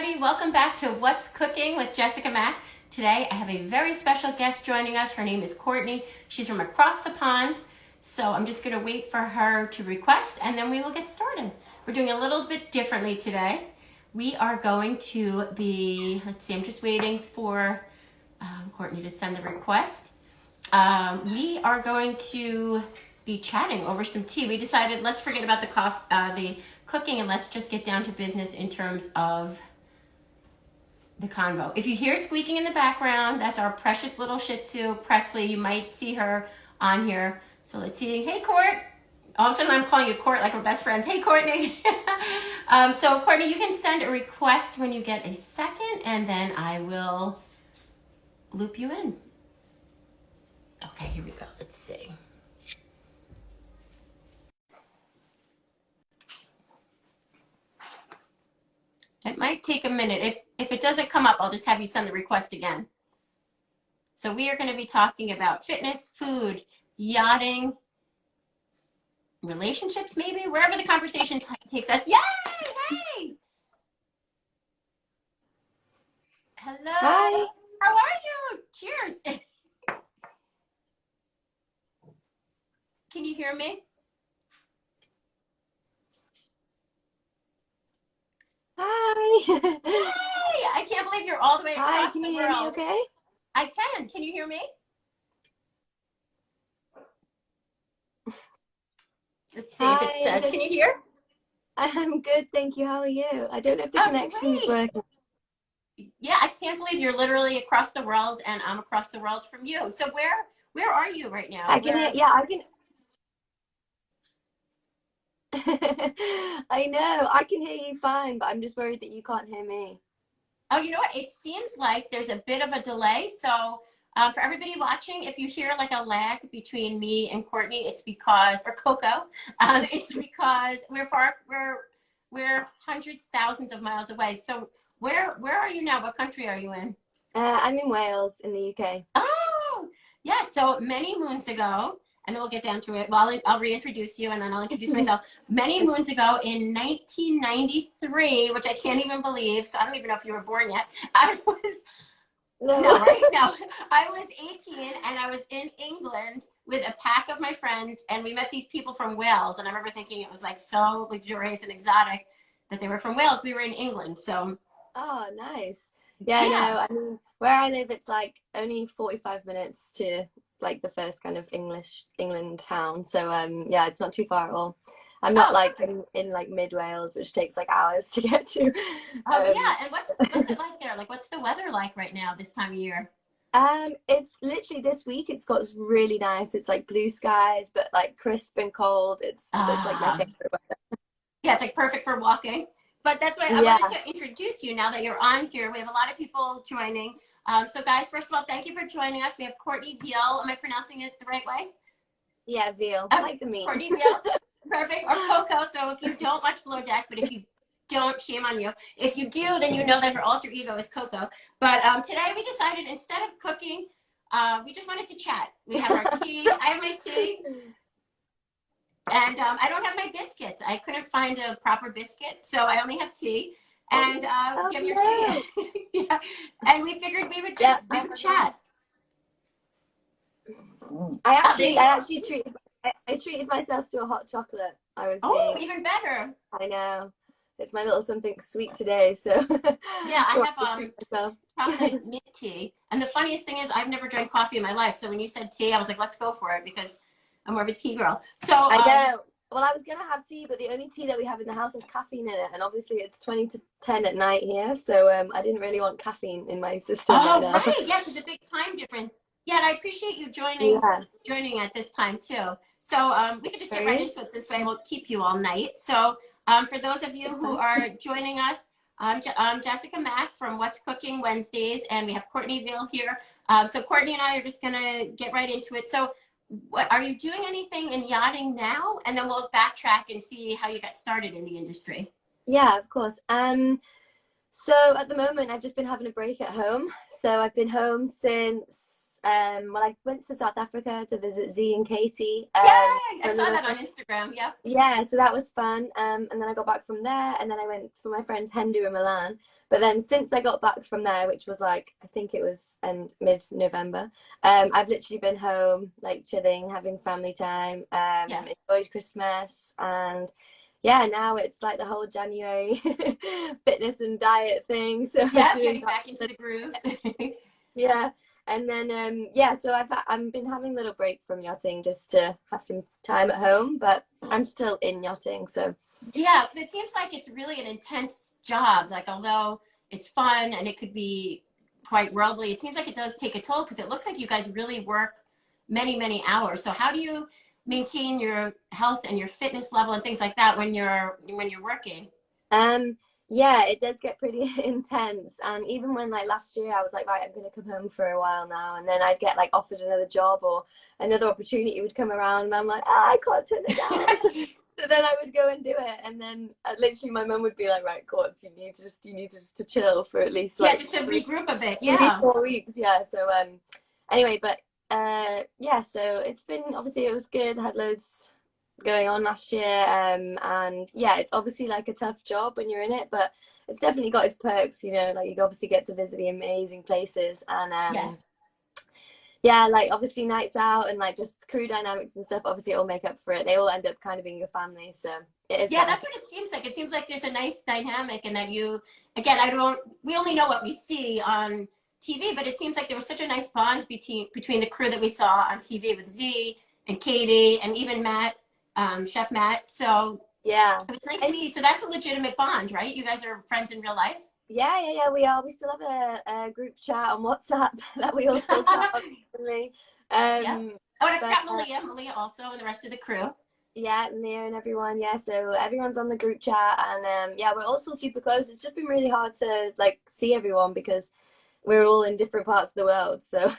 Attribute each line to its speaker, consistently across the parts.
Speaker 1: everybody. Welcome back to What's Cooking with Jessica Mack. Today I have a very special guest joining us. Her name is Courtney. She's from across the pond. So I'm just going to wait for her to request and then we will get started. We're doing a little bit differently today. We are going to be, I'm just waiting for Courtney to send the request. We are going to be chatting over some tea. We decided let's forget about the cooking and let's just get down to business in terms of the convo. If you hear squeaking in the background, that's our precious little Shih Tzu, Presley. You might see her on here. So let's see. Hey, Court. All of a sudden I'm calling you Court like we're best friends. Hey, Courtney. So Courtney, you can send a request when you get a second and then I will loop you in. Okay, here we go. Let's see. It might take a minute. If it doesn't come up, I'll just have you send the request again. So we are going to be talking about fitness, food, yachting, relationships maybe, wherever the conversation takes us. Yay! Hey! Hello.
Speaker 2: Hi.
Speaker 1: How are you? Cheers. Can you hear me?
Speaker 2: Hi.
Speaker 1: Hey! I can't believe you're all the way across
Speaker 2: Can
Speaker 1: the
Speaker 2: you
Speaker 1: world.
Speaker 2: hear me okay?
Speaker 1: I can. Can you hear me? Let's see if it says. Can you hear?
Speaker 2: I'm good, thank you. How are you? I don't know if the connection's working.
Speaker 1: Yeah, I can't believe you're literally across the world and I'm across the world from you. So where are you right now?
Speaker 2: I can hear, yeah, I can. I know, I can hear you fine, but I'm just worried that you can't hear me.
Speaker 1: Oh, you know what? It seems like there's a bit of a delay. So for everybody watching, if you hear like a lag between me and Courtney, it's because, or Coco, it's because we're hundreds, thousands of miles away. So where are you now? What country are you in?
Speaker 2: I'm in Wales, in the UK.
Speaker 1: Oh, yeah. So many moons ago, and then we'll get down to it. Well, I'll reintroduce you and then I'll introduce myself. Many moons ago in 1993, which I can't even believe, so I don't even know if you were born yet. I was, no, right? No, I was 18 and I was in England with a pack of my friends and we met these people from Wales. And I remember thinking it was like so luxurious and exotic that they were from Wales. We were in England, so.
Speaker 2: Oh, nice. Yeah, I know. I mean, where I live, it's like only 45 minutes to like the first kind of England town. So yeah, it's not too far at all. I'm not like in like mid Wales, which takes like hours to get to.
Speaker 1: Yeah, and what's it like there? Like, what's the weather like right now this time of year?
Speaker 2: It's literally this week. It's got really nice. It's like blue skies, but like crisp and cold. It's like my favorite weather.
Speaker 1: Yeah, it's like perfect for walking. But that's why I wanted to introduce you now that you're on here. We have a lot of people joining. So guys, first of all, thank you for joining us. We have Courtney Veale. Am I pronouncing it the right way?
Speaker 2: Yeah, Veale. I like the meat.
Speaker 1: Courtney Veale. Perfect. Or Coco. So if you don't watch Below Deck, but if you don't, shame on you. If you do, then you know that her alter ego is Coco. But today we decided instead of cooking, we just wanted to chat. We have our tea. I have my tea. And I don't have my biscuits. I couldn't find a proper biscuit, so I only have tea. And give your tea. Yeah. And we figured we would just chat.
Speaker 2: I actually treated myself to a hot chocolate.
Speaker 1: Even better.
Speaker 2: I know. It's my little something sweet today, so.
Speaker 1: Yeah, I have chocolate mint tea. And the funniest thing is I've never drank coffee in my life. So when you said tea, I was like, let's go for it because I'm more of a tea girl. So
Speaker 2: I know. Well, I was going to have tea, but the only tea that we have in the house has caffeine in it. And obviously it's 20 to 10 at night here. So I didn't really want caffeine in my system right now.
Speaker 1: Right. Yeah, because a big time difference. Yeah, and I appreciate you joining at this time too. So we could just get right into it this way. We'll keep you all night. So for those of you who are joining us, I'm Jessica Mack from What's Cooking Wednesdays, and we have Courtney Veale here. So Courtney and I are just going to get right into it. So what are you doing anything in yachting now? And then we'll backtrack and see how you got started in the industry.
Speaker 2: Yeah, of course. So at the moment, I've just been having a break at home. So I've been home since well, I went to South Africa to visit Z and Katie.
Speaker 1: Yay!
Speaker 2: For
Speaker 1: I
Speaker 2: a
Speaker 1: saw
Speaker 2: little
Speaker 1: that
Speaker 2: bit.
Speaker 1: on Instagram. Yep.
Speaker 2: Yeah, so that was fun. And then I got back from there, and then I went for my friend's hen do in Milan. But then since I got back from there, which was like, I think it was mid-November, I've literally been home, like chilling, having family time,
Speaker 1: Yeah.
Speaker 2: enjoyed Christmas, and yeah, now it's like the whole January fitness and diet thing. So I'm
Speaker 1: Yeah,
Speaker 2: doing
Speaker 1: getting back into
Speaker 2: that.
Speaker 1: the groove.
Speaker 2: Yeah. And then yeah, so I've been having a little break from yachting just to have some time at home, but I'm still in yachting, so
Speaker 1: Yeah, because it seems like it's really an intense job. Like, although it's fun and it could be quite worldly, it seems like it does take a toll because it looks like you guys really work many, many hours. So how do you maintain your health and your fitness level and things like that when you're working?
Speaker 2: um yeah, it does get pretty intense. And even when like last year I was like, right, I'm gonna come home for a while now, and then I'd get like offered another job or another opportunity would come around, and I'm like, I can't turn it down. So then I would go and do it, and then literally my mum would be like, right, Courts, you need to just to chill for at least
Speaker 1: Yeah,
Speaker 2: like
Speaker 1: just to regroup a bit.
Speaker 2: three,
Speaker 1: Yeah.
Speaker 2: 4 weeks. Yeah. So anyway, but yeah, so it's been, obviously it was good. Had loads going on last year, and yeah, it's obviously like a tough job when you're in it, but it's definitely got its perks, you know, like you obviously get to visit the amazing places, and
Speaker 1: Yes.
Speaker 2: yeah, like obviously nights out and like just crew dynamics and stuff, obviously it'll make up for it. They all end up kind of being your family, so it is
Speaker 1: Yeah,
Speaker 2: nice.
Speaker 1: that's what it seems like. It seems like there's a nice dynamic and that you, again, we only know what we see on TV, but it seems like there was such a nice bond between the crew that we saw on TV with Z and Katie and even Matt, Chef Matt. So
Speaker 2: Yeah,
Speaker 1: it was nice
Speaker 2: I
Speaker 1: to
Speaker 2: mean,
Speaker 1: see. So that's a legitimate bond, right? You guys are friends in real life.
Speaker 2: yeah, we are. We still have a group chat on WhatsApp that we all still chat on constantly.
Speaker 1: Yep. Oh, and I
Speaker 2: But
Speaker 1: forgot Malia also, and the rest of the crew.
Speaker 2: yeah, Leah and everyone, yeah. So everyone's on the group chat, and yeah, we're also super close. It's just been really hard to like see everyone because we're all in different parts of the world. So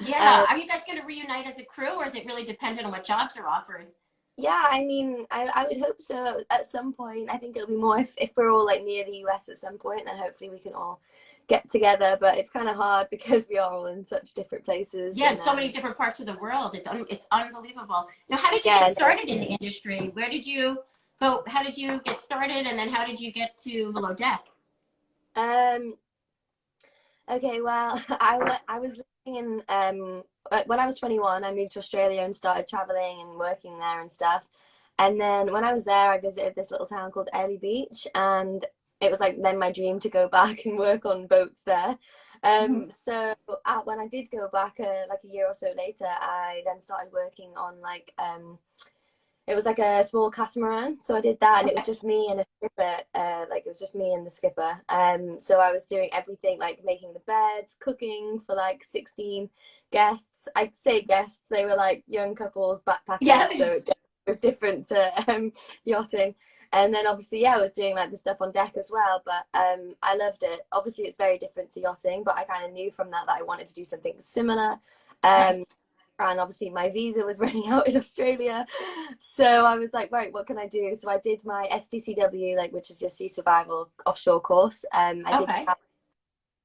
Speaker 1: Yeah. Are you guys going to reunite as a crew, or is it really dependent on what jobs are offered?
Speaker 2: yeah, I mean, I would hope so at some point. I think it'll be more if we're all like near the US at some point, then hopefully we can all get together. But it's kind of hard because we are all in such different places,
Speaker 1: Yeah, in
Speaker 2: and
Speaker 1: so many different parts of the world. It's unbelievable. Now, how did you get
Speaker 2: yeah, no.
Speaker 1: started in the industry? Where did you go? How did you get started, and then how did you get to Below Deck?
Speaker 2: Um, okay, well, I was living in when I was 21, I moved to Australia and started traveling and working there and stuff. And then when I was there, I visited this little town called Airlie Beach, and it was like then my dream to go back and work on boats there.
Speaker 1: Mhm.
Speaker 2: So when I did go back, like a year or so later, I then started working on like it was like a small catamaran, so I did that, and it was
Speaker 1: Okay.
Speaker 2: just me and a skipper. Like it was just me and the skipper. So I was doing everything, like making the beds, cooking for like 16 guests. I'd say guests; they were like young couples,
Speaker 1: Yeah.
Speaker 2: backpackers, so it was different to yachting. And then obviously, yeah, I was doing like the stuff on deck as well. But I loved it. Obviously, it's very different to yachting, but I kind of knew from that I wanted to do something similar.
Speaker 1: Right.
Speaker 2: Um, and obviously my visa was running out in Australia, so I was like, right, what can I do? So I did my STCW, like, which is your sea survival offshore course. I did
Speaker 1: Okay.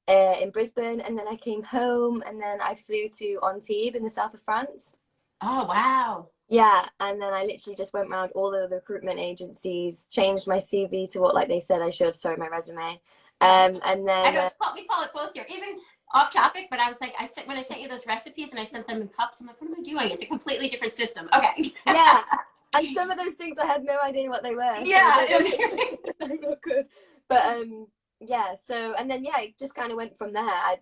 Speaker 2: that in Brisbane, and then I came home, and then I flew to Antibes in the south of France.
Speaker 1: Oh, wow.
Speaker 2: Yeah, and then I literally just went around all of the recruitment agencies, changed my CV to what like they said I should, sorry, my resume.
Speaker 1: Right.
Speaker 2: And
Speaker 1: I
Speaker 2: then
Speaker 1: know we call it both here. Even off topic, but I was like, when I sent you those recipes and I sent them in cups, I'm like, what am I doing? It's a completely different system. Okay.
Speaker 2: yeah, and some of those things I had no idea what they were, so I
Speaker 1: Yeah.
Speaker 2: don't know if they're not good. But yeah, so and then yeah, it just kind of went from there. I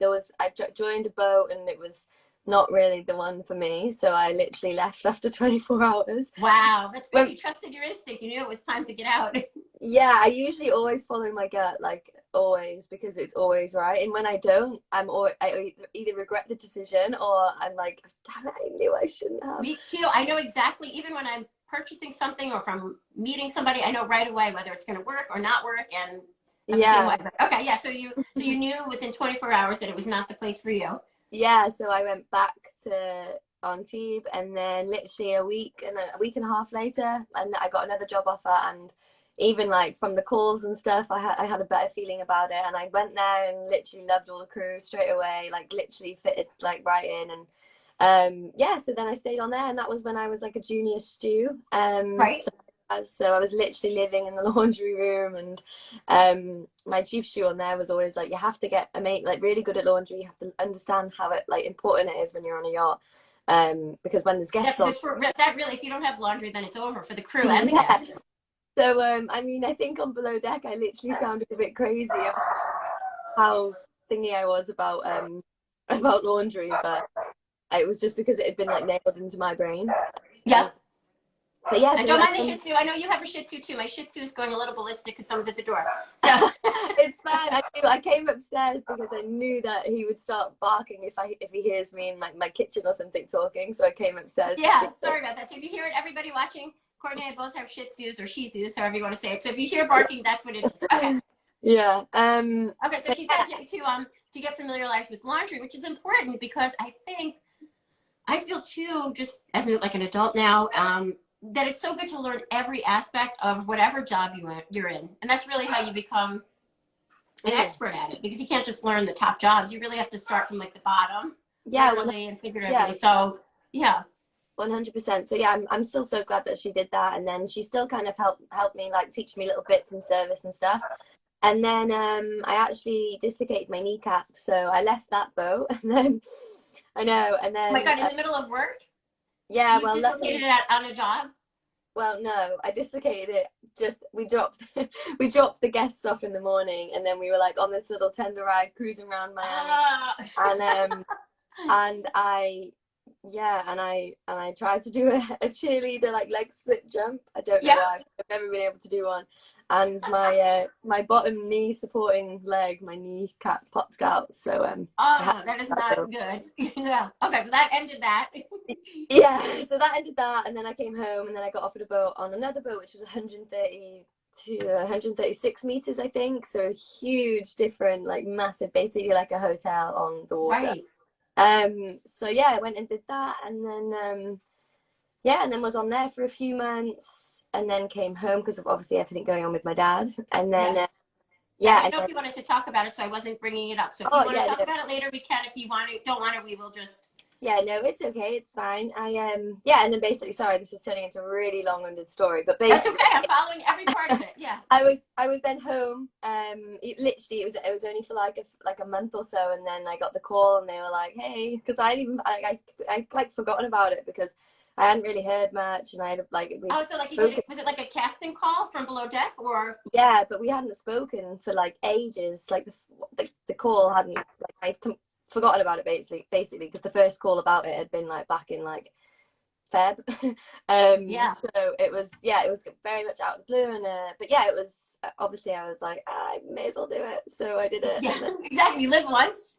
Speaker 2: joined a boat, and it was not really the one for me, so I literally left after 24 hours.
Speaker 1: Wow. That's good.
Speaker 2: When
Speaker 1: You trusted your instinct. You knew it was time to get out.
Speaker 2: yeah, I usually always follow my gut, like always, because it's always right. And when I don't, I either regret the decision or I'm like, damn it, I knew I shouldn't have.
Speaker 1: Me too. I know exactly, even when I'm purchasing something or from meeting somebody, I know right away whether it's going to work or not work. And I'm the same
Speaker 2: Yeah,
Speaker 1: way. But okay, yeah. So you knew within 24 hours that it was not the place for you.
Speaker 2: yeah. So I went back to Antibes, and then literally a week and a half later, and I got another job offer, and even like from the calls and stuff, I had a better feeling about it, and I went there and literally loved all the crew straight away, like literally fitted like right in. And yeah, so then I stayed on there, and that was when I was like a junior stew.
Speaker 1: Right.
Speaker 2: So I was literally living in the laundry room, and my chief stew on there was always like, you have to get a mate like really good at laundry. You have to understand how like important it is when you're on a yacht, because when there's guests on,
Speaker 1: for that really, if you don't have laundry, then it's over for the crew and the
Speaker 2: yeah.
Speaker 1: guests.
Speaker 2: So I mean, I think on Below Deck, I literally sounded a bit crazy of how thingy I was about laundry, but it was just because it had been like nailed into my brain.
Speaker 1: Yeah.
Speaker 2: But yeah,
Speaker 1: I don't mind the Shih Tzu. I know you have a Shih Tzu too. My Shih Tzu is going a little ballistic because someone's at the door. So
Speaker 2: it's fine. I came upstairs because I knew that he would start barking if he hears me in my kitchen or something talking. So I came upstairs.
Speaker 1: Yeah, sorry about that. So if you hear it, everybody watching, Courtney and I both have Shih Tzus or Shih Tzus, however you want to say it. So if you hear barking, that's what it is. Okay.
Speaker 2: Yeah.
Speaker 1: Okay. So she said to get familiarized with laundry, which is important because I feel too, just as like an adult now, that it's so good to learn every aspect of whatever job you're in. And that's really how you become an expert at it, because you can't just learn the top jobs. You really have to start from like the bottom, literally and figuratively. Yeah. So yeah.
Speaker 2: 100%. So yeah, I'm still so glad that she did that. And then she still kind of helped me, like teach me little bits in service and stuff. And then I actually dislocated my kneecap. So I left that boat, and then I know, and then
Speaker 1: oh my God, in the middle of work?
Speaker 2: Yeah,
Speaker 1: you dislocated it on a job?
Speaker 2: Well, no, I dislocated it. Just we dropped the guests off in the morning, and then we were like on this little tender ride cruising around Miami, and I tried to do a cheerleader like leg split jump. I don't know why. I've never been able to do one. And my bottom knee supporting leg, my kneecap popped out. So
Speaker 1: that is not good. Yeah. Okay, so that ended that.
Speaker 2: Yeah, so that ended that, and then I came home, and then I got offered a boat on another boat, which was 130 to 136 meters, I think. So huge, different, like massive, basically like a hotel on the water. Right. So yeah, I went and did that, and then and then was on there for a few months, and then came home because of obviously everything going on with my dad, and then I
Speaker 1: didn't know if you wanted to talk about it, so I wasn't bringing it up. So if you want to talk about it later, we can. If you don't want to, we will just.
Speaker 2: Yeah, no, it's okay, it's fine. And then basically, sorry, this is turning into a really long-winded story, but basically,
Speaker 1: that's okay. I'm following every part of it. Yeah.
Speaker 2: I was then home. It was only for like a month or so, and then I got the call, and they were like, "Hey," because I like forgotten about it because I hadn't really heard much, and I had like
Speaker 1: so like you did, was it like a casting call from Below Deck or?
Speaker 2: Yeah, but we hadn't spoken for like ages. Like the call hadn't like forgotten about it basically because the first call about it had been like back in like Feb. So it was very much out of the blue, and but yeah, it was obviously I was like, I may as well do it, so I did it.
Speaker 1: Yeah, exactly. You live once.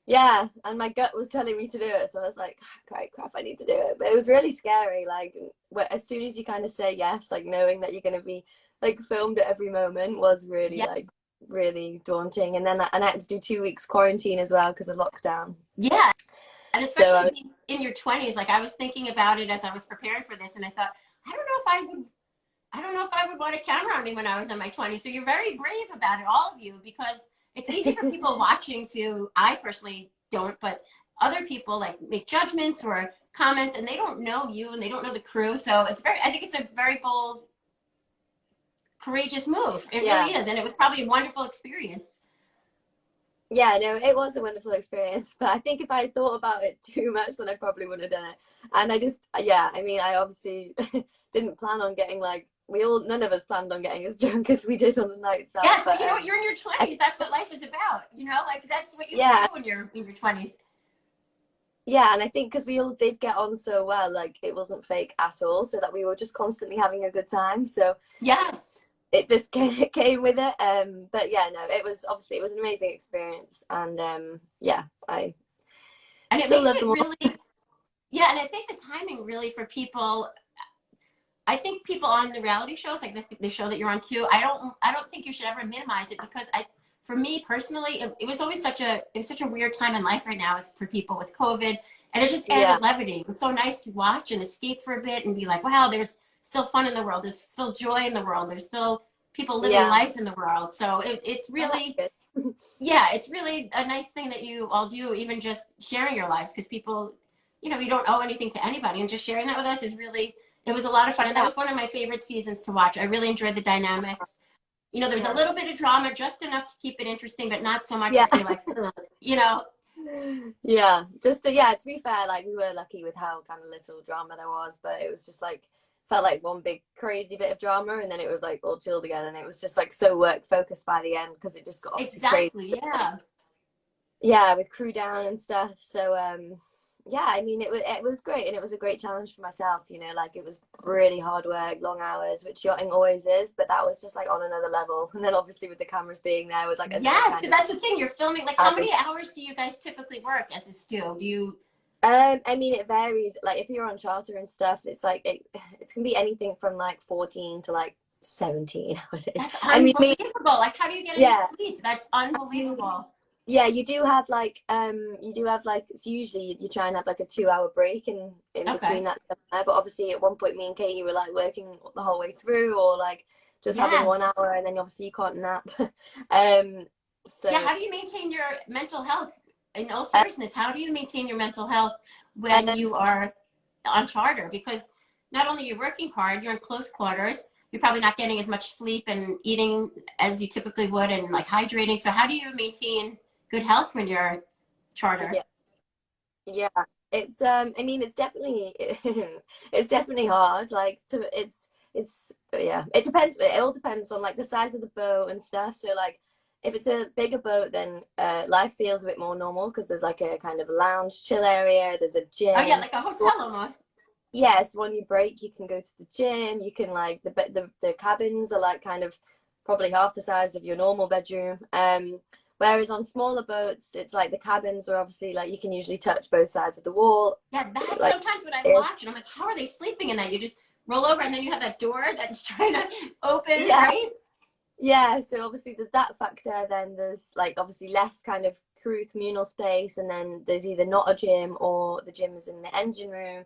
Speaker 2: Yeah, and my gut was telling me to do it, so I was like, great crap, I need to do it. But it was really scary, like as soon as you kind of say yes, like knowing that you're going to be like filmed at every moment was really like really daunting. And then I had to do 2 weeks quarantine as well because of lockdown.
Speaker 1: Yeah, and especially in your 20s, like I was thinking about it as I was preparing for this, and I thought, I don't know if I would want a camera on me when I was in my 20s. So you're very brave about it, all of you, because it's easy for people watching to, I personally don't, but other people like make judgments or comments, and they don't know you and they don't know the crew. So I think it's a very bold, courageous move. It really is. And it was probably a wonderful experience.
Speaker 2: Yeah, no, it was a wonderful experience. But I think if I had thought about it too much, then I probably wouldn't have done it. And I obviously didn't plan on getting like, none of us planned on getting as drunk as we did on the night out.
Speaker 1: Yeah, but you know what? You're in your 20s. That's what life is about. You know, like that's what you do when you're in your 20s.
Speaker 2: Yeah, and I think because we all did get on so well, like it wasn't fake at all, so that we were just constantly having a good time. So
Speaker 1: yes,
Speaker 2: it just came with it. But yeah, no, it was an amazing experience, and I
Speaker 1: still love them all. Yeah, and I think the timing really for people. I think people on the reality shows, like the show that you're on too, I don't think you should ever minimize it, because for me personally, it was always such a weird time in life right now for people with COVID, and it just added levity. It was so nice to watch and escape for a bit and be like, wow, there's still fun in the world. There's still joy in the world. There's still people living life in the world. So it's really, yeah, it's really a nice thing that you all do, even just sharing your lives, because people, you don't owe anything to anybody, and just sharing that with us is really, it was a lot of fun. And that was one of my favorite seasons to watch. I really enjoyed the dynamics. There's a little bit of drama, just enough to keep it interesting, but not so much that you're like, ugh,
Speaker 2: Yeah, to be fair, like we were lucky with how kind of little drama there was, but it was just like felt like one big crazy bit of drama, and then it was like all chilled again, and it was just like so work focused by the end because it just got obviously crazy.
Speaker 1: Yeah.
Speaker 2: Yeah, with crew down and stuff. So yeah, I mean it was great, and it was a great challenge for myself, like it was really hard work, long hours, which yachting always is, but that was just like on another level. And then obviously with the cameras being there was like
Speaker 1: yes, because that's the thing, you're filming, like how many hours do you guys typically work as a stew? Do you
Speaker 2: I mean it varies, like if you're on charter and stuff, it's like it can be anything from like 14 to like 17 nowadays.
Speaker 1: That's unbelievable. Like how do you get any sleep? That's unbelievable.
Speaker 2: Yeah, you do have like so usually you try and have like a 2-hour break in between that stuff, but obviously at one point me and Katie were like working the whole way through, or like just having 1 hour, and then obviously you can't nap. So
Speaker 1: how do you maintain your mental health? In all seriousness, how do you maintain your mental health when you are on charter? Because not only you're working hard, you're in close quarters, you're probably not getting as much sleep and eating as you typically would, and like hydrating. So how do you maintain good health when you're charter?
Speaker 2: Yeah, it's I mean it's definitely it's definitely hard, like it's yeah, it depends, it all depends on like the size of the boat and stuff. So like if it's a bigger boat, then life feels a bit more normal because there's like a kind of lounge chill area, there's a gym.
Speaker 1: Oh yeah, like a hotel almost.
Speaker 2: Yes, when you break, you can go to the gym. You can like the cabins are like kind of probably half the size of your normal bedroom. Whereas on smaller boats, it's like the cabins are obviously like you can usually touch both sides of the wall.
Speaker 1: Yeah, that's like, sometimes what I watch, and I'm like, how are they sleeping in that? You just roll over, and then you have that door that's trying to open, right?
Speaker 2: Yeah, so obviously there's that factor. Then there's like obviously less kind of crew communal space, and then there's either not a gym or the gym is in the engine room.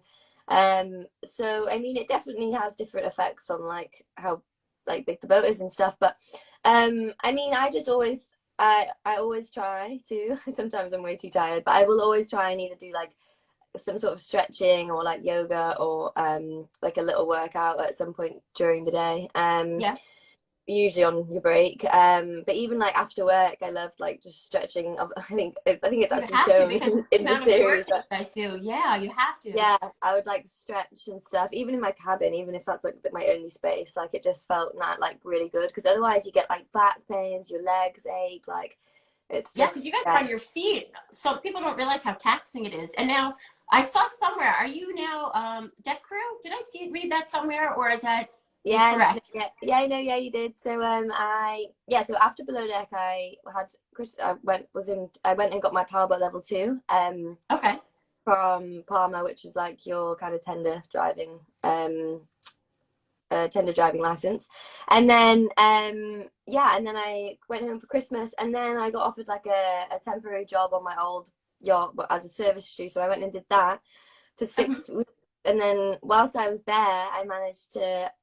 Speaker 2: So I mean it definitely has different effects on like how like big the boat is and stuff, but I mean I always try to sometimes I'm way too tired, but I will always try and either do like some sort of stretching or like yoga or like a little workout at some point during the day. Usually on your break, but even like after work I love like just stretching. I think it's actually shown in the series that
Speaker 1: I do. Yeah, you have to.
Speaker 2: Yeah, I would like stretch and stuff even in my cabin, even if that's like my only space. Like it just felt not like really good, because otherwise you get like back pains, your legs ache, like it's just
Speaker 1: because you guys are on your feet, so people don't realize how taxing it is. And now I saw somewhere, are you now deck crew? Did I read that somewhere, or is that correct?
Speaker 2: Yeah, you did. So so after below deck I went and got my powerboat level 2
Speaker 1: okay,
Speaker 2: from Palmer, which is like your kind of tender driving license. And then and then I went home for Christmas, and then I got offered like a temporary job on my old yacht as a service crew, so I went and did that for 6 weeks. And then whilst I was there, I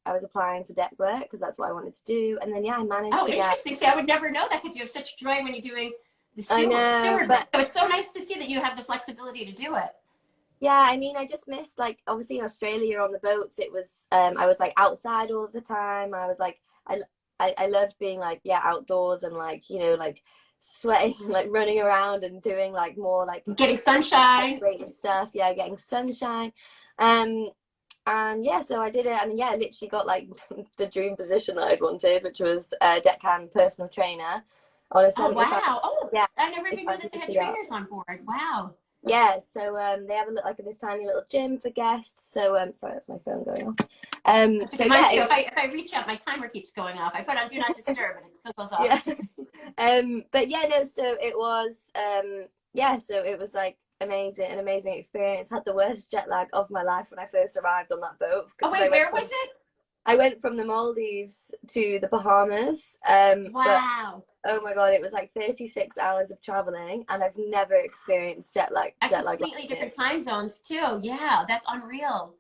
Speaker 2: was applying for deck work because that's what I wanted to do. And then I managed to
Speaker 1: interesting. See, I would never know that because you have such joy when you're doing the steward. But so it's so nice to see that you have the flexibility to do it.
Speaker 2: Yeah, I mean, I just missed, like, obviously in Australia on the boats, it was I was like outside all of the time. I was like I loved being like outdoors and like like sweating, like running around and doing like more like
Speaker 1: getting sunshine,
Speaker 2: great and stuff. Yeah, getting sunshine. And so I did it, and I literally got like the dream position that I'd wanted, which was deckhand personal trainer on a 75.
Speaker 1: I never even knew that they had trainers on board. Wow.
Speaker 2: Yeah, so they have this tiny little gym for guests. So sorry, that's my phone going off.
Speaker 1: So mine too. If I reach out, my timer keeps going off. I put on do not disturb, and it still goes off.
Speaker 2: But so it was so it was like an amazing experience. Had the worst jet lag of my life when I first arrived on that boat.
Speaker 1: Oh wait, where was it?
Speaker 2: I went from the Maldives to the Bahamas.
Speaker 1: Wow.
Speaker 2: Oh my God, it was like 36 hours of traveling, and I've never experienced jet lag.
Speaker 1: Completely different time zones too. Yeah, that's unreal.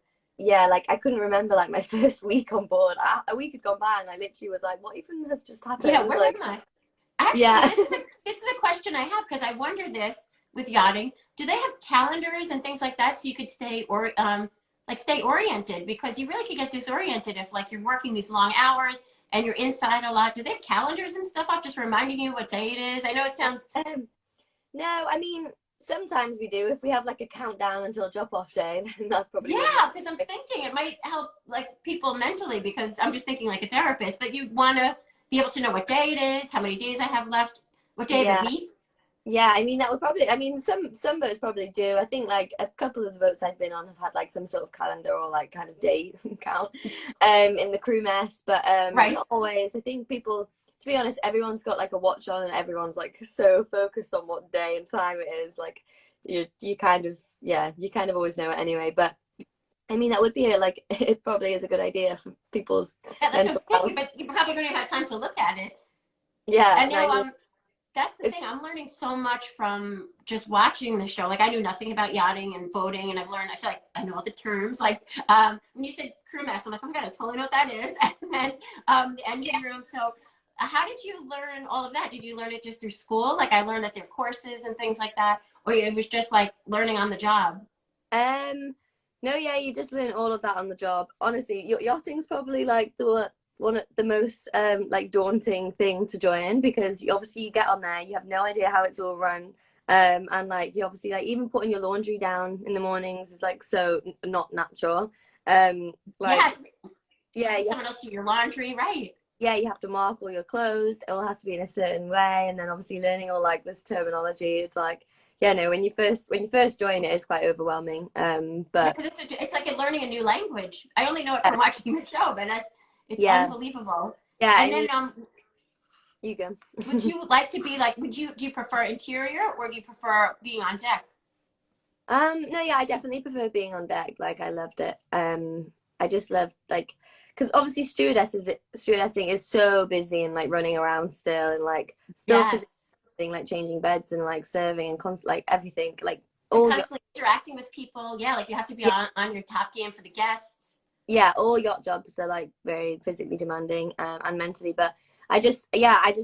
Speaker 2: yeah, like I couldn't remember like my first week on board. A week had gone by and I literally was like, what even has just
Speaker 1: Yeah,
Speaker 2: happened?
Speaker 1: where
Speaker 2: Like,
Speaker 1: am I? Actually,
Speaker 2: yeah.
Speaker 1: this is a question I have because I wonder this with yachting. Do they have calendars and things like that so you could stay or like stay oriented? Because you really could get disoriented if like you're working these long hours and you're inside a lot. Do they have calendars and stuff up just reminding you what day it is? I know it sounds
Speaker 2: Um, no, I mean, sometimes we do. If we have like a countdown until drop off day, then that's probably when we.
Speaker 1: yeah, because I'm thinking it might help like people mentally because I'm just thinking like a therapist, but you want to be able to know what day it is, how many days I have left, what day of the
Speaker 2: Yeah.
Speaker 1: week.
Speaker 2: Yeah, I mean that would probably. I mean, some boats probably do. I think like a couple of the boats I've been on have had like some sort of calendar or like kind of day count, in the crew mess, but
Speaker 1: Right.
Speaker 2: not always. I think people, to be honest, everyone's got like a watch on, and everyone's like so focused on what day and time it is. Like you kind of you kind of always know it anyway. But I mean that would be like it probably is a good idea for people's
Speaker 1: Yeah, that's what
Speaker 2: mental
Speaker 1: I'm
Speaker 2: health.
Speaker 1: thinking, but you're probably going to have time to look at it.
Speaker 2: Yeah,
Speaker 1: And
Speaker 2: I
Speaker 1: now,
Speaker 2: mean
Speaker 1: that's the
Speaker 2: it's
Speaker 1: thing. I'm learning so much from just watching the show. Like I knew nothing about yachting and boating, and I've learned. I feel like I know all the terms. Like when you said crew mess, I'm like, oh my god, I totally know what that is. And then the engine room. So, how did you learn all of that? Did you learn it just through school? Like I learned that there are courses and things like that, or it was just like learning on the job.
Speaker 2: Um, no, yeah, you just learn all of that on the job. Honestly, yachting's probably like the one of the most like daunting thing to join because obviously you get on there, you have no idea how it's all run. And like you obviously like even putting your laundry down in the mornings is like so not natural. Like
Speaker 1: Yes,
Speaker 2: yeah,
Speaker 1: having someone else do your laundry, right?
Speaker 2: yeah, you have to mark all your clothes. It all has to be in a certain way, and then obviously learning all like this terminology. It's like, yeah, no, when you first join, it is quite overwhelming.
Speaker 1: Yeah,
Speaker 2: But
Speaker 1: because it's like learning a new language. I only know it from watching the show, but it's
Speaker 2: yeah,
Speaker 1: unbelievable.
Speaker 2: yeah, I
Speaker 1: And
Speaker 2: mean,
Speaker 1: then,
Speaker 2: you go.
Speaker 1: would you like to be like? Do you prefer interior or do you prefer being on deck?
Speaker 2: No, yeah, I definitely prefer being on deck. Like, I loved it. I just loved like, because obviously stewardessing is so busy and like running around still and like still
Speaker 1: Yes,
Speaker 2: physically like changing beds and like serving and like everything like
Speaker 1: and
Speaker 2: all your
Speaker 1: constantly interacting with people. Yeah, like you have to be
Speaker 2: yeah,
Speaker 1: on your top game for the guests.
Speaker 2: yeah, all yacht jobs are like very physically demanding and mentally, but I just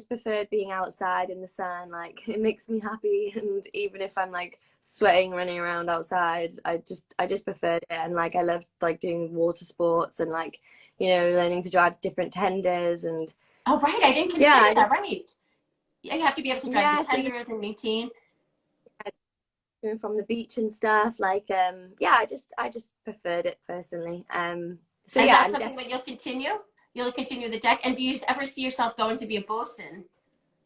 Speaker 2: preferred being outside in the sun. Like it makes me happy, and even if I'm like sweating running around outside, I just preferred it. And like I loved like doing water sports and like learning to drive different tenders and
Speaker 1: Oh, right, I didn't
Speaker 2: yeah,
Speaker 1: consider that. Right. Yeah, you have to be able to drive the
Speaker 2: so you
Speaker 1: tenders and maintain.
Speaker 2: know, from the beach and stuff. Like yeah, I just preferred it personally. So
Speaker 1: Is
Speaker 2: yeah,
Speaker 1: that
Speaker 2: I'm
Speaker 1: something
Speaker 2: definitely.
Speaker 1: that you'll continue? You'll continue the deck. And do you ever see yourself going to be a bosun,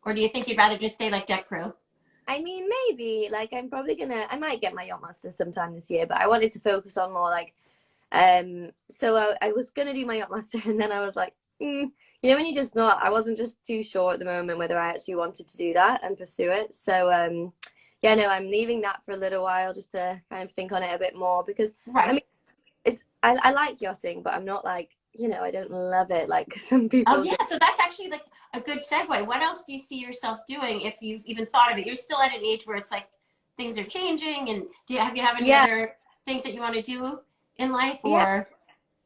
Speaker 1: or do you think you'd rather just stay like deck crew?
Speaker 2: I mean, maybe like I might get my yacht master sometime this year, but I wanted to focus on more like so I was gonna do my yacht master, and then I was like, when you just not, I wasn't just too sure at the moment whether I actually wanted to do that and pursue it. So yeah, no, I'm leaving that for a little while just to kind of think on it a bit more because I
Speaker 1: Right.
Speaker 2: mean, I like yachting, but I'm not like I don't love it like some
Speaker 1: Oh
Speaker 2: people
Speaker 1: yeah,
Speaker 2: do.
Speaker 1: so that's actually like a good segue. What else do you see yourself doing if you've even thought of it? You're still at an age where it's like things are changing, and have you have any
Speaker 2: Yeah,
Speaker 1: other things that you want to do in life,
Speaker 2: yeah.
Speaker 1: or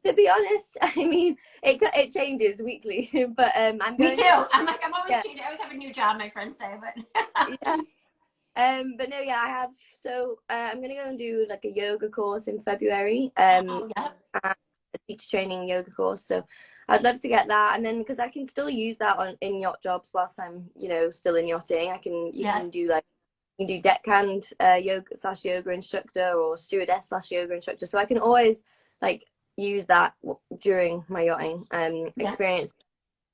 Speaker 2: To be honest, I mean, it changes weekly, but I'm
Speaker 1: me
Speaker 2: going
Speaker 1: too.
Speaker 2: to
Speaker 1: I'm always
Speaker 2: yeah,
Speaker 1: changing. I always have a new job, my friends say, but
Speaker 2: yeah. But no, yeah, I have. So I'm gonna go and do like a yoga course in February.
Speaker 1: oh yeah,
Speaker 2: And a teacher training yoga course. So I'd love to get that, and then because I can still use that on in yacht jobs whilst I'm still in yachting. You
Speaker 1: yes.
Speaker 2: can do like you can do deckhand yoga slash yoga instructor or stewardess slash yoga instructor. So I can always like use that during my yachting
Speaker 1: Yeah.
Speaker 2: experience.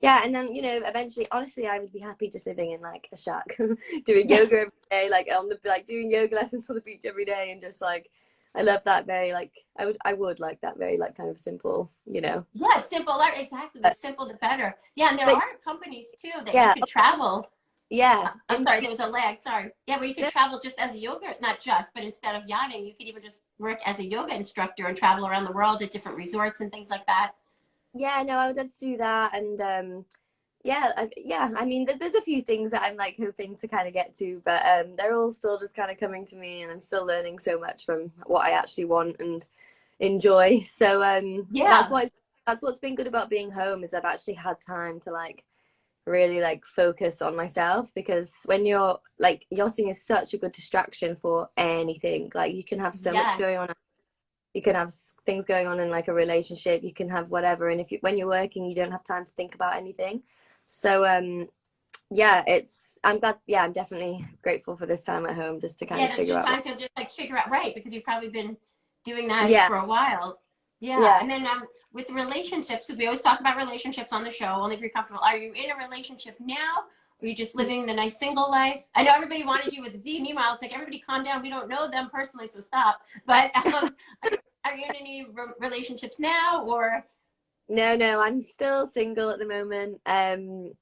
Speaker 2: Yeah, and then eventually, honestly, I would be happy just living in like a shack, doing
Speaker 1: Yeah.
Speaker 2: yoga every day, like on the like doing yoga lessons on the beach every day, and just like I love that very like I would like that very like kind of simple.
Speaker 1: Yeah, it's simple. Exactly. The
Speaker 2: But,
Speaker 1: simple, the better. Yeah, and there
Speaker 2: but
Speaker 1: are companies too that you
Speaker 2: yeah,
Speaker 1: could travel.
Speaker 2: yeah,
Speaker 1: I'm
Speaker 2: and
Speaker 1: sorry, there was a lag. Sorry. Yeah, where you could travel just as a yoga, not just, but instead of yachting, you could even just work as a yoga instructor and travel around the world at different resorts and things like that.
Speaker 2: yeah, no, I would love to do that, and yeah, yeah. I mean, there's a few things that I'm like hoping to kind of get to, but they're all still just kind of coming to me, and I'm still learning so much from what I actually want, and enjoy. So
Speaker 1: Yeah.
Speaker 2: that's what's been good about being home, is I've actually had time to like really like focus on myself, because when you're like, yachting is such a good distraction for anything. Like you can have so much
Speaker 1: Yes.
Speaker 2: going on. You can have things going on in like a relationship, you can have whatever, and when you're working, you don't have time to think about anything. So yeah, I'm glad. Yeah, I'm definitely grateful for this time at home, just to kind of
Speaker 1: Yeah, it's
Speaker 2: figure
Speaker 1: just
Speaker 2: out what.
Speaker 1: time to just like figure out, right, because you've probably been doing that
Speaker 2: Yeah,
Speaker 1: for a while. Yeah,
Speaker 2: yeah.
Speaker 1: and then with relationships, because we always talk about relationships on the show, only if you're comfortable. Are you in a relationship now? Or are you just living the nice single life? I know everybody wanted you with Z. Meanwhile, it's like, everybody calm down. We don't know them personally, so stop. But are you in any relationships now, or?
Speaker 2: No, no, I'm still single at the moment.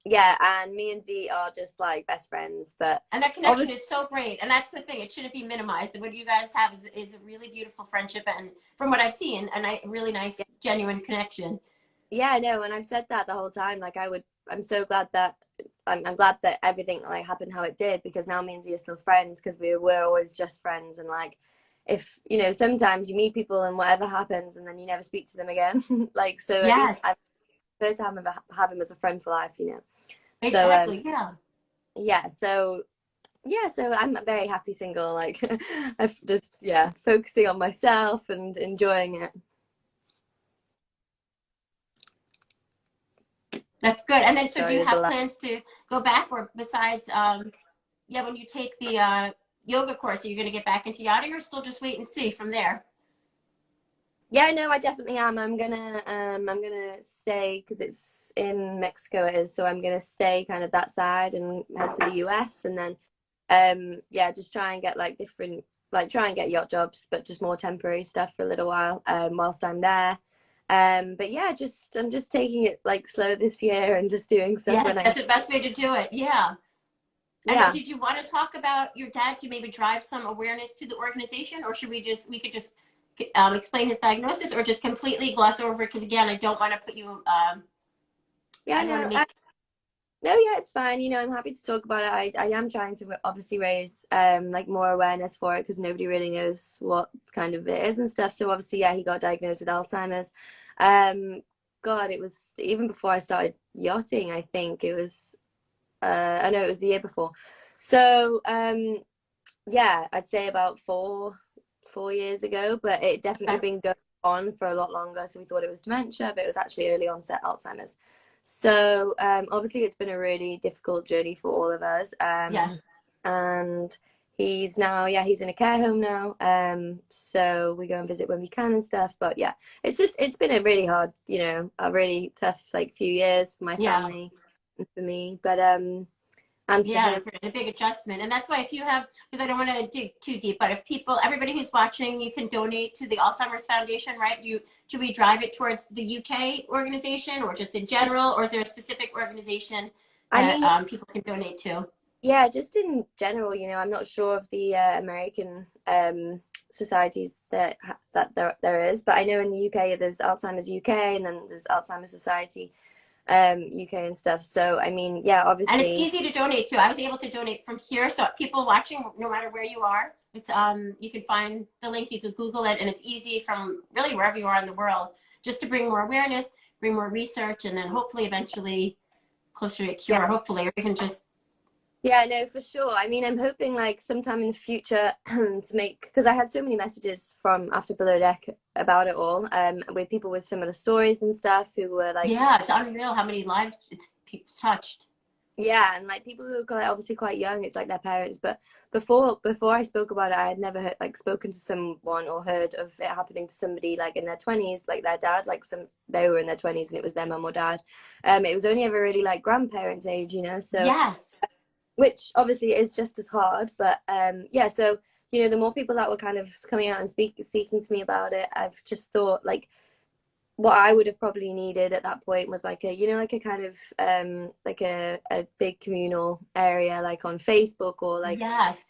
Speaker 2: Yeah, and me and Z are just like best friends, but
Speaker 1: And that connection
Speaker 2: obviously,
Speaker 1: is so great. And that's the thing. It shouldn't be minimized. What you guys have is a really beautiful friendship. And from what I've seen, a really nice, genuine connection.
Speaker 2: yeah, no, and I've said that the whole time. Like, I'm so glad that I'm glad that everything like happened how it did, because now me and Z are still friends, because we were always just friends. And like, if you know, sometimes you meet people and whatever happens, and then you never speak to them again. Like, so at least
Speaker 1: Yes,
Speaker 2: I prefer to have him as a friend for life, you know. So
Speaker 1: exactly. Yeah.
Speaker 2: yeah, so yeah, so I'm very happy single. Like, I've just, yeah, focusing on myself and enjoying it.
Speaker 1: That's good. And then, so do
Speaker 2: Sorry,
Speaker 1: you
Speaker 2: there's a
Speaker 1: have
Speaker 2: lot.
Speaker 1: plans to go back, or besides, yeah, when you take the yoga course, are you going to get back into yachting, or still just wait and see from there?
Speaker 2: Yeah, no, I definitely am. I'm gonna stay, because it's in Mexico, it is. So I'm gonna stay kind of that side and head to the US, and then yeah, just try and get like different, like try and get yacht jobs, but just more temporary stuff for a little while whilst I'm there. But yeah, just I'm just taking it like slow this year, and just doing stuff
Speaker 1: Yes,
Speaker 2: when I
Speaker 1: that's the best way to do it. Yeah. And
Speaker 2: yeah.
Speaker 1: did you want to talk about your dad to maybe drive some awareness to the organization, or should we could just explain his diagnosis, or just completely gloss over it? Because again, I don't want to put you,
Speaker 2: Yeah,
Speaker 1: I don't want to
Speaker 2: no,
Speaker 1: make.
Speaker 2: no, yeah, it's fine. You know, I'm happy to talk about it. I am trying to obviously raise like more awareness for it, because nobody really knows what kind of it is and stuff. So obviously, yeah, he got diagnosed with Alzheimer's. Um, God, it was even before I started yachting. I think it was. I know it was the year before. So yeah, I'd say about four years ago, but it definitely
Speaker 1: Okay.
Speaker 2: been going on for a lot longer. So we thought it was dementia, but it was actually early onset Alzheimer's. So obviously it's been a really difficult journey for all of us.
Speaker 1: Yes.
Speaker 2: And he's now, yeah, he's in a care home now. So we go and visit when we can and stuff. But yeah, it's been a really hard, you know, a really tough like few years for my
Speaker 1: Yeah.
Speaker 2: family and for me. But and for
Speaker 1: Yeah,
Speaker 2: him.
Speaker 1: for a big adjustment. And that's why, if you have, because I don't want to dig too deep, but if people, everybody who's watching, you can donate to the Alzheimer's Foundation, right? Should we drive it towards the UK organization, or just in general, or is there a specific organization
Speaker 2: I
Speaker 1: that
Speaker 2: mean,
Speaker 1: people can donate to?
Speaker 2: yeah, just in general, you know, I'm not sure of the American societies that there is, but I know in the UK there's Alzheimer's UK, and then there's Alzheimer's Society UK and stuff. So I mean, yeah,
Speaker 1: And it's
Speaker 2: obviously,
Speaker 1: easy to donate to. I was able to donate from here, so people watching, no matter where you are, it's you can find the link, you could Google it, and it's easy from really wherever you are in the world, just to bring more awareness, bring more research, and then hopefully eventually closer to a
Speaker 2: yeah,
Speaker 1: cure, hopefully, or even just.
Speaker 2: yeah, no, for sure. I mean, I'm hoping like sometime in the future to make, because I had so many messages from after Below Deck about it all, with people with similar stories and stuff who were like,
Speaker 1: Yeah, it's unreal how many lives it's touched.
Speaker 2: yeah, and like people who are obviously quite young, it's like their parents. But before I spoke about it, I had never heard, like spoken to someone or heard of it happening to somebody like in their 20s, like their dad, like they were in their 20s and it was their mum or dad. It was only ever really like grandparents' age, you know. So
Speaker 1: Yes.
Speaker 2: which obviously is just as hard, but yeah. So you know, the more people that were kind of coming out and speaking to me about it, I've just thought like what I would have probably needed at that point was like a, you know, like a kind of like a big communal area like on Facebook, or like
Speaker 1: Yes.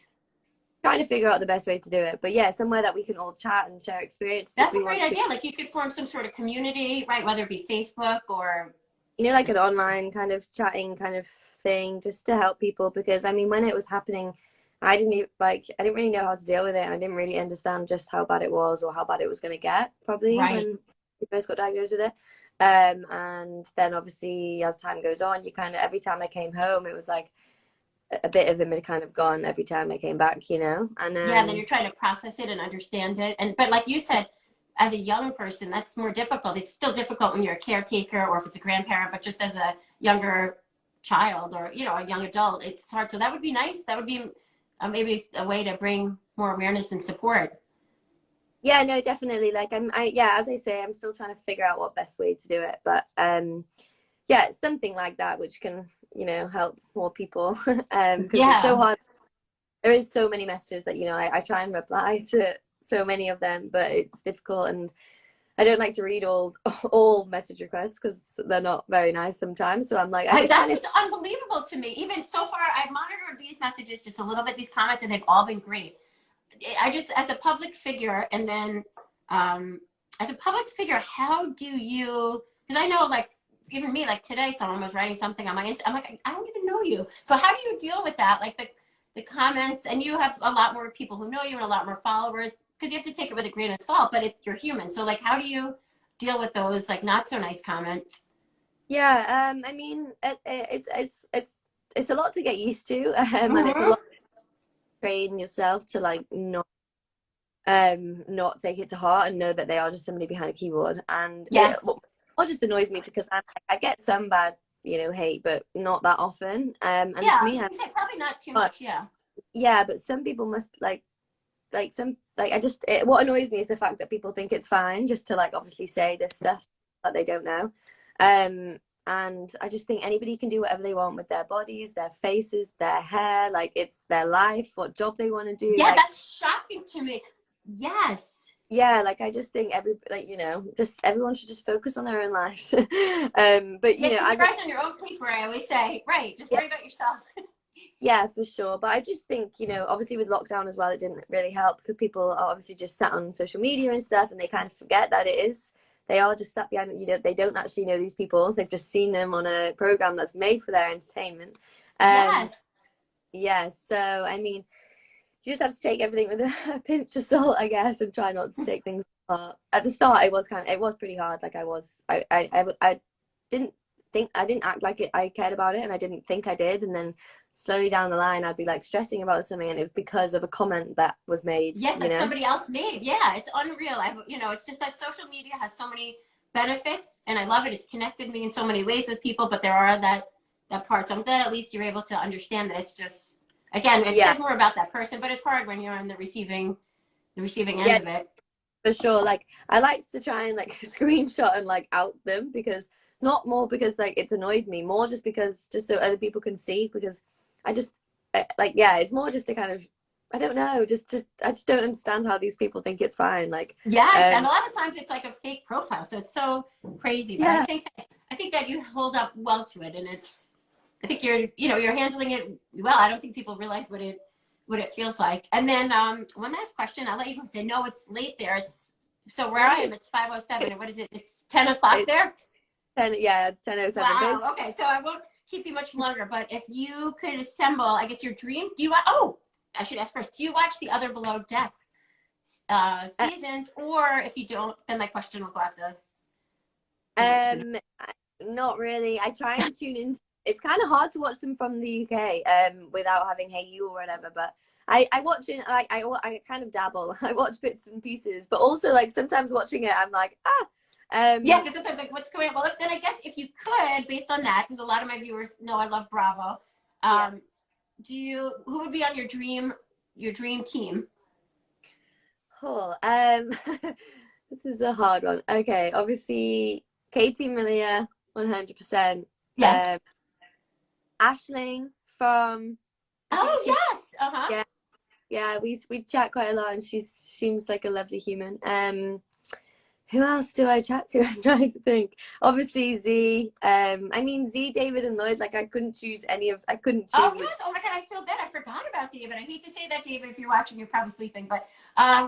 Speaker 2: trying to figure out the best way to do it. But yeah, somewhere that we can all chat and share experiences if
Speaker 1: That's
Speaker 2: we
Speaker 1: a great
Speaker 2: want to,
Speaker 1: idea. Like, you could form some sort of community, right? Whether it be Facebook or.
Speaker 2: you know, like an online kind of chatting kind of thing, just to help people. Because I mean, when it was happening, I didn't really know how to deal with it. And I didn't really understand just how bad it was or how bad it was going to get, probably,
Speaker 1: Right.
Speaker 2: when we first got diagnosed with it. And then obviously as time goes on, you kind of, every time I came home, it was like a bit of him had kind of gone every time I came back, you know? And
Speaker 1: Yeah, and then you're trying to process it and understand it. And but like you said, as a young person, that's more difficult. It's still difficult when you're a caretaker or if it's a grandparent, but just as a younger child or a young adult, it's hard. So that would be nice. That would be maybe a way to bring more awareness and support.
Speaker 2: yeah, no, definitely. Like yeah, as I say, I'm still trying to figure out what best way to do it. But yeah, it's something like that which can, help more people. Because it's so
Speaker 1: Yeah.
Speaker 2: hard. There is so many messages that, I try and reply to so many of them, but it's difficult, and I don't like to read all message requests because they're not very nice sometimes. So I'm like, I just
Speaker 1: That's
Speaker 2: kind of
Speaker 1: what's unbelievable to me. Even so far, I've monitored these messages just a little bit, these comments, and they've all been great. I just, as a public figure, and then as a public figure, how do you? Because I know, like, even me, like today, someone was writing something on my Insta. I'm like, I don't even know you. So how do you deal with that? Like the comments, and you have a lot more people who know you and a lot more followers, because you have to take it with a grain of salt. But you're human, so like, how do you deal with those like not so nice comments?
Speaker 2: yeah. I mean, it's a lot to get used to, and it's a
Speaker 1: Mm-hmm.
Speaker 2: lot to train yourself to like not take it to heart and know that they are just somebody behind a keyboard. And it
Speaker 1: Yes.
Speaker 2: what just annoys me, because I get some bad, hate, but not that often. And
Speaker 1: Yeah,
Speaker 2: to
Speaker 1: I
Speaker 2: me,
Speaker 1: was gonna say probably not too
Speaker 2: but
Speaker 1: much. Yeah.
Speaker 2: yeah, but some people must some, like, what annoys me is the fact that people think it's fine just to, like, obviously say this stuff that they don't know. And I just think anybody can do whatever they want with their bodies, their faces, their hair. Like, it's their life, what job they want to do.
Speaker 1: Yeah,
Speaker 2: Like,
Speaker 1: that's shocking to me. Yes.
Speaker 2: yeah, like, I just think just everyone should just focus on their own lives. But
Speaker 1: Yeah, keep
Speaker 2: as
Speaker 1: your eyes on your own paper, I always say. Right. Just
Speaker 2: yeah,
Speaker 1: worry about yourself.
Speaker 2: yeah, for sure. But I just think, obviously with lockdown as well, it didn't really help because people are obviously just sat on social media and stuff, and they kind of forget that they are just sat behind, they don't actually know these people. They've just seen them on a program that's made for their entertainment. Um,
Speaker 1: Yes.
Speaker 2: yeah, so I mean, you just have to take everything with a pinch of salt, I guess, and try not to take things apart. At the start, it was pretty hard. Like, I didn't act like I cared about it, and I didn't think I did. And then slowly down the line, I'd be like stressing about something, and it was because of a comment that was made,
Speaker 1: Yes, that somebody else made. Yeah, it's unreal. It's just that social media has so many benefits, and I love it. It's connected me in so many ways with people, but there are that part. So I'm glad at least you're able to understand that it's just, again, it
Speaker 2: Yeah,
Speaker 1: says more about that person, but it's hard when you're on the receiving end
Speaker 2: yeah,
Speaker 1: of it.
Speaker 2: for sure. Like, I like to try and like screenshot and like out them, because not more because like it's annoyed me, more just so other people can see, because I just like, yeah, it's more just to kind of, I don't know, I just don't understand how these people think it's fine. Like,
Speaker 1: Yes, and
Speaker 2: um
Speaker 1: a lot of times it's like a fake profile, so it's so crazy. But I
Speaker 2: yeah,
Speaker 1: think that you hold up well to it, and I think you're handling it well. I don't think people realize what it feels like. And then one last question. I'll let you say no. It's late there. It's so where I am. It's 5:07. And what is it? It's 10 o'clock
Speaker 2: it's
Speaker 1: there.
Speaker 2: 10:07, but
Speaker 1: Wow.
Speaker 2: it's
Speaker 1: Okay, so I won't keep you much longer. But if you could assemble, I guess your dream. Do you? Oh, I should ask first. Do you watch the other Below Deck
Speaker 2: uh,
Speaker 1: seasons, or if you don't, then my question will go out the.
Speaker 2: um not really. I try and tune in. It's kind of hard to watch them from the UK without having Hey You or whatever, but I watch it, like, I kind of dabble. I watch bits and pieces, but also, like, sometimes watching it I'm like,
Speaker 1: Yeah,
Speaker 2: um
Speaker 1: because sometimes like what's going on? Well, then I guess if you could, based on that, because a lot of my viewers know I love Bravo.
Speaker 2: yeah.
Speaker 1: Um, who would be on your dream team?
Speaker 2: Oh, this is a hard one. Okay, obviously Katie Millier, 100%.
Speaker 1: Yes.
Speaker 2: Ashling from, I think
Speaker 1: Oh
Speaker 2: she,
Speaker 1: yes. Uh-huh.
Speaker 2: yeah, yeah, we chat quite a lot, and she seems like a lovely human. Who else do I chat to? I'm trying to think. Obviously Z. I mean, Z, David, and Lloyd. Like, I couldn't
Speaker 1: Oh
Speaker 2: choose which.
Speaker 1: yes. Oh my God, I feel bad. I forgot about David. I hate to say that, David. If you're watching, you're probably sleeping. But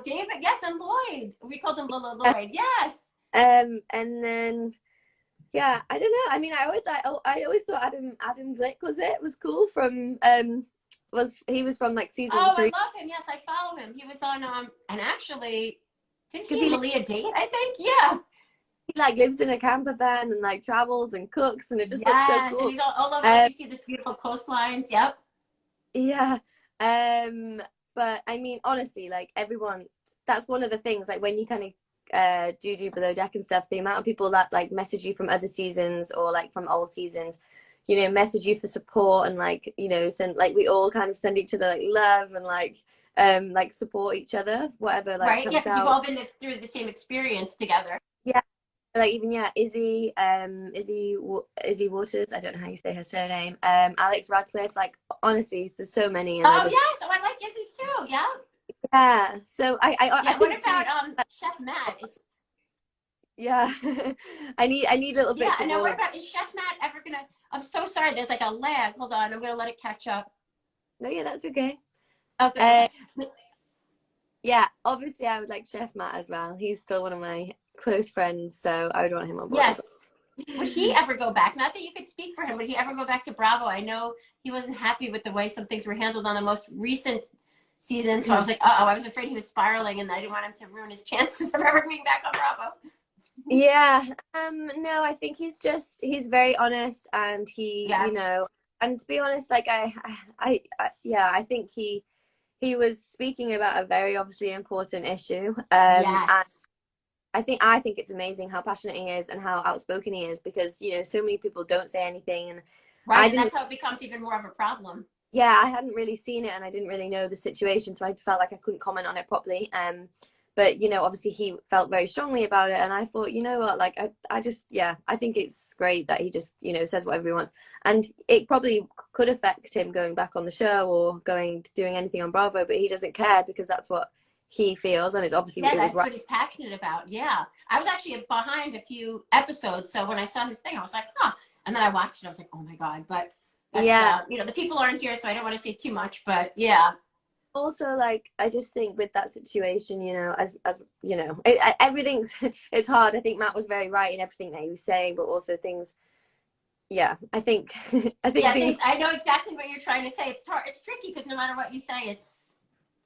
Speaker 1: David, yes, and Lloyd. We called him Lila Lloyd. Yes.
Speaker 2: And then, yeah, I don't know. I mean, I always thought Adam Glick was cool from was from like season
Speaker 1: Oh, I
Speaker 2: 3.
Speaker 1: love him. Yes, I follow him. He was on and actually, didn't
Speaker 2: Because
Speaker 1: he and Malia date? I think. Yeah.
Speaker 2: he like lives in a camper van and like travels and cooks, and it just looks so
Speaker 1: Yes, and
Speaker 2: cool.
Speaker 1: he's all over. Like you see this beautiful coastlines. Yep.
Speaker 2: Yeah. But I mean, honestly, like everyone, that's one of the things, like when you kind of do Below Deck and stuff, the amount of people that like message you from other seasons or like from old seasons, you know, message you for support and like, you know, send like we all kind of send each other like love and like support each other, whatever like
Speaker 1: Right. Yeah,
Speaker 2: comes
Speaker 1: because you've
Speaker 2: out.
Speaker 1: all been through the same experience together.
Speaker 2: Yeah. Like even Izzy, Izzy Waters, I don't know how you say her surname. Alex Radcliffe, like honestly, there's so many, and I
Speaker 1: Oh
Speaker 2: just
Speaker 1: yes. Oh, I like Izzy too. Yeah.
Speaker 2: yeah. So I
Speaker 1: Yeah. What
Speaker 2: think
Speaker 1: about Chef Matt? Is
Speaker 2: yeah, I need little
Speaker 1: Yeah.
Speaker 2: bits
Speaker 1: And
Speaker 2: of
Speaker 1: now
Speaker 2: all
Speaker 1: what
Speaker 2: of.
Speaker 1: about is Chef Matt ever gonna? I'm so sorry. There's like a lag. Hold on. I'm gonna let it catch up.
Speaker 2: No, yeah, that's okay.
Speaker 1: Oh, good.
Speaker 2: Uh,
Speaker 1: Okay.
Speaker 2: yeah, obviously I would like Chef Matt as well. He's still one of my close friends, so I would want him on board as
Speaker 1: Yes. Would he ever go back? Not that you could speak for him. Would he ever go back to Bravo? I know he wasn't happy with the way some things were handled on the most recent season. So I
Speaker 2: well.
Speaker 1: was like, uh oh, I was afraid he was spiraling, and I didn't want him to ruin his chances of ever being back on Bravo.
Speaker 2: Yeah, no, I think he's very honest, and he,
Speaker 1: Yeah.
Speaker 2: you know, and to be honest, like yeah, I think he was speaking about a very obviously important issue. And
Speaker 1: Yes.
Speaker 2: I think it's amazing how passionate he is and how outspoken he is, because you know so many people don't say anything, and
Speaker 1: Right.
Speaker 2: I
Speaker 1: And
Speaker 2: didn't.
Speaker 1: that's how it becomes even more of a problem.
Speaker 2: Yeah, I hadn't really seen it, and I didn't really know the situation, so I felt like I couldn't comment on it properly. But you know, obviously he felt very strongly about it, and I thought, you know what, like I just, yeah, I think it's great that he just, you know, says whatever he wants, and it probably could affect him going back on the show or doing anything on Bravo, but he doesn't care because that's what he feels, and it's obviously
Speaker 1: Yeah,
Speaker 2: it was
Speaker 1: that's
Speaker 2: right.
Speaker 1: what he's passionate about. Yeah. I was actually behind a few episodes. So when I saw his thing, I was like, huh. And then I watched it. I was like, oh my God. But that's,
Speaker 2: Yeah.
Speaker 1: the people aren't here, so I don't want to say too much. But yeah.
Speaker 2: Also, like I just think with that situation, you know, as you know, everything's it's hard. I think Matt was very right in everything that he was saying, but also things. Yeah, I think I think
Speaker 1: Yeah,
Speaker 2: things.
Speaker 1: things, I know exactly what you're trying to say. It's hard. It's tricky because no matter what you say, it's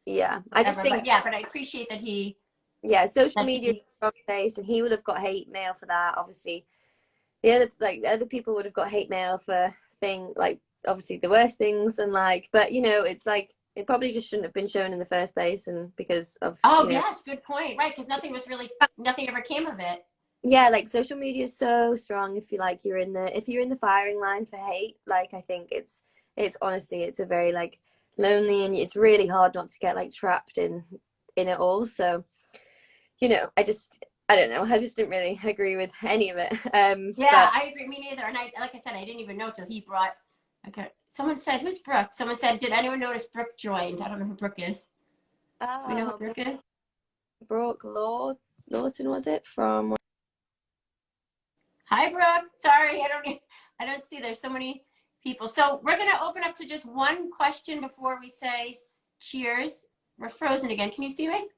Speaker 2: Yeah, I just
Speaker 1: whatever. But
Speaker 2: think
Speaker 1: yeah, but I appreciate that
Speaker 2: yeah, social
Speaker 1: that
Speaker 2: media is
Speaker 1: he,
Speaker 2: a strong place, and he would have got hate mail for that. Obviously, the other people would have got hate mail for like obviously the worst things, and like, but you know, it's like it probably just shouldn't have been shown in the first place, and because of
Speaker 1: oh,
Speaker 2: you know.
Speaker 1: yes, good point. Right. Because nothing ever came of it.
Speaker 2: Yeah, like social media is so strong if you like if you're in the firing line for hate, like I think it's honestly it's a very like lonely, and it's really hard not to get like trapped in it all. So, you know, I don't know, I just didn't really agree with any of it.
Speaker 1: Yeah,
Speaker 2: But
Speaker 1: I agree. Me neither. And like I said, I didn't even know till he brought. Okay. Someone said, "Who's Brooke?" Someone said, "Did anyone notice Brooke joined?" I don't know who Brooke is. Do we know who
Speaker 2: oh,
Speaker 1: Brooke is?
Speaker 2: Brooke Lawton, was it from?
Speaker 1: Hi, Brooke. Sorry, I don't see. There's so many people. So we're gonna open up to just one question before we say cheers. We're frozen again. Can you see me?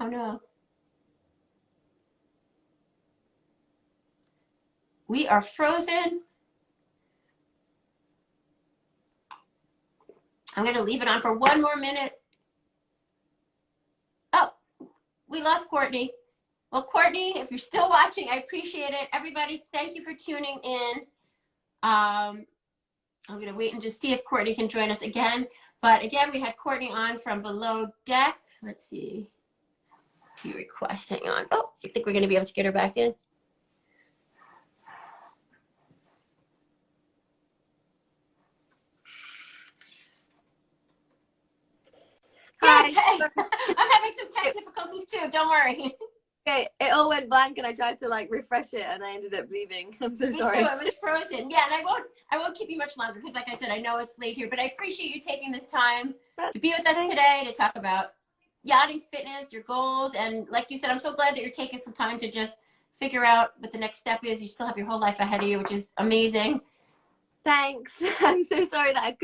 Speaker 1: Oh no. We are frozen. I'm gonna leave it on for one more minute. Oh, we lost Courtney. Well, Courtney, if you're still watching, I appreciate it. Everybody, thank you for tuning in. I'm going to wait and just see if Courtney can join us again. But again, we had Courtney on from Below Deck. Let's see. View request. Hang on. Oh, I think we're going to be able to get her back in. Yes,
Speaker 2: Hi.
Speaker 1: hey. I'm having some tech difficulties too. Don't worry.
Speaker 2: Okay, it all went blank, and I tried to like refresh it, and I ended up leaving. I'm so
Speaker 1: Me too.
Speaker 2: sorry.
Speaker 1: It was frozen. Yeah, and I won't keep you much longer because, like I said, I know it's late here. But I appreciate you taking this time to be with us today to talk about yachting fitness, your goals, and like you said, I'm so glad that you're taking some time to just figure out what the next step is. You still have your whole life ahead of you, which is amazing.
Speaker 2: Thanks. I'm so sorry that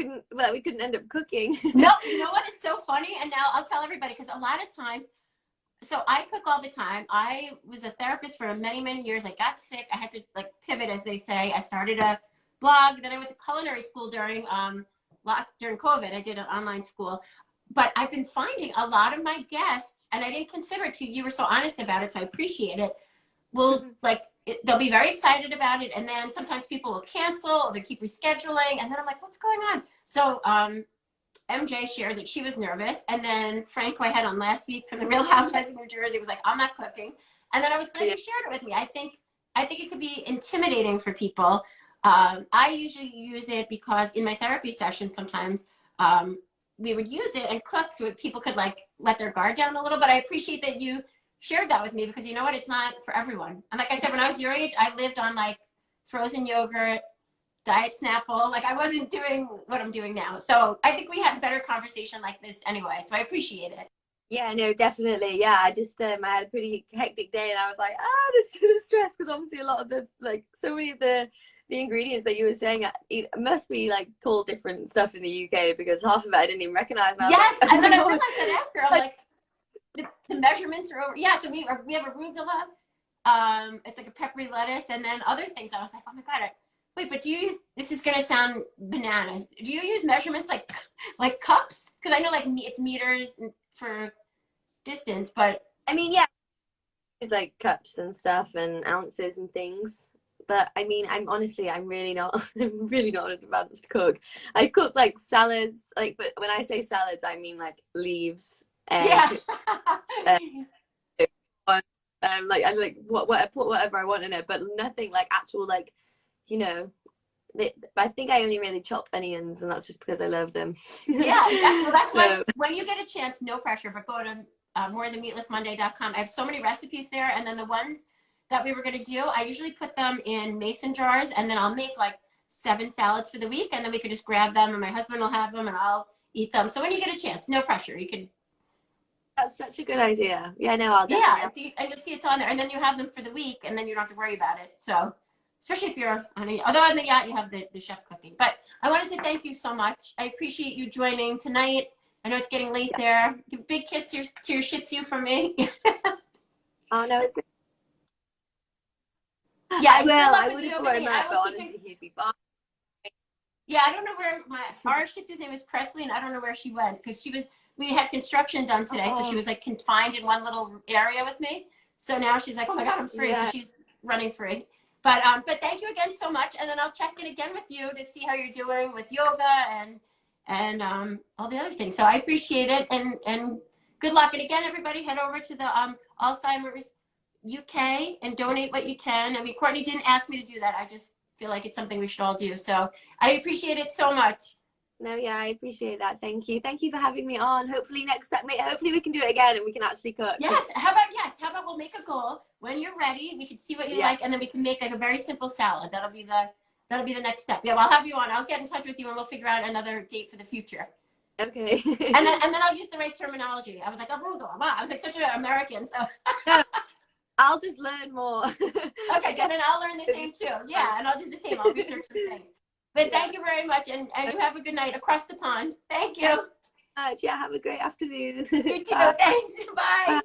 Speaker 2: we couldn't end up cooking.
Speaker 1: No, you know what? It's so funny, and now I'll tell everybody because a lot of times So I cook all the time. I was a therapist for many, many years. I got sick. I had to like pivot, as they say. I started a blog. Then I went to culinary school during COVID. I did an online school. But I've been finding a lot of my guests, and I didn't consider it too. You were so honest about it, so I appreciate it. Will like they'll be very excited about it, and then sometimes people will cancel or they keep rescheduling, and then I'm like, what's going on? So MJ shared that she was nervous, and then Frank, who I had on last week from the Real Housewives of New Jersey, was like, I'm not cooking. And then I was glad you shared it with me. I think it could be intimidating for people. I usually use it because in my therapy sessions sometimes we would use it and cook so people could like let their guard down a little. But I appreciate that you shared that with me, because you know what, it's not for everyone. And like I said, when I was your age, I lived on like frozen yogurt, Diet Snapple. Like I wasn't doing what I'm doing now. So I think we had a better conversation like this anyway. So I appreciate it.
Speaker 2: Yeah, no, definitely. Yeah, I just I had a pretty hectic day, and I was like, this is stress, because obviously a lot of the so many of the ingredients that you were saying, it must be like called different stuff in the UK, because half of it I didn't even recognize. And
Speaker 1: yes,
Speaker 2: like,
Speaker 1: and then I realized that after I'm like the measurements are over. Yeah, so we have arugula. It's like a peppery lettuce, and then other things. I was like, oh my god. Wait, but do you use, this is going to sound bananas, do you use measurements like cups? Because I know like it's meters for distance, but
Speaker 2: I mean, yeah, it's like cups and stuff and ounces and things. But I mean, I'm really not an advanced cook. I cook like salads, like, but when I say salads, I mean like leaves, egg, like I like put whatever I want in it, but nothing like actual like, you know. I think I only really chop onions, and that's just because I love them.
Speaker 1: Yeah, exactly. Well, that's why when you get a chance, no pressure, but go to morethanmeatlessmonday.com. I have so many recipes there, and then the ones that we were going to do, I usually put them in mason jars, and then I'll make like 7 salads for the week, and then we could just grab them, and my husband will have them, and I'll eat them. So when you get a chance, no pressure. You can.
Speaker 2: That's such a good idea. Yeah, no, I'll definitely.
Speaker 1: Yeah, and you'll see it's on there, and then you have them for the week, and then you don't have to worry about it. So. Especially if you're on a, although on the yacht you have the chef cooking. But I wanted to thank you so much. I appreciate you joining tonight. I know it's getting late there. Give a big kiss to your Shih Tzu from me.
Speaker 2: Oh no.
Speaker 1: Yeah,
Speaker 2: I will. I would have brought him out, but honestly, he'd be fine.
Speaker 1: Yeah, I don't know where our Shih Tzu's name is Presley, and I don't know where she went, because we had construction done today, so she was like confined in one little area with me. So now she's like, oh my god, I'm free. Yeah. So she's running free. But thank you again so much, and then I'll check in again with you to see how you're doing with yoga and all the other things. So I appreciate it, and good luck. And again, everybody, head over to the Alzheimer's UK and donate what you can. I mean, Courtney didn't ask me to do that. I just feel like it's something we should all do. So I appreciate it so much.
Speaker 2: No, yeah, I appreciate that. Thank you. Thank you for having me on. Hopefully next time, hopefully we can do it again and we can actually cook.
Speaker 1: Yes. How about we'll make a goal when you're ready. We can see what you like, and then we can make like a very simple salad. That'll be the next step. Yeah, well, I'll have you on. I'll get in touch with you, and we'll figure out another date for the future.
Speaker 2: Okay.
Speaker 1: and then I'll use the right terminology. I was like, arugula. Wow, I was like such an American. So.
Speaker 2: I'll just learn more.
Speaker 1: Okay, good. And I'll learn the same too. Yeah, and I'll do the same. I'll research the things. But thank you very much, and you have a good night across the pond. Thank you.
Speaker 2: Yeah, have a great afternoon.
Speaker 1: You too. Thanks. Bye.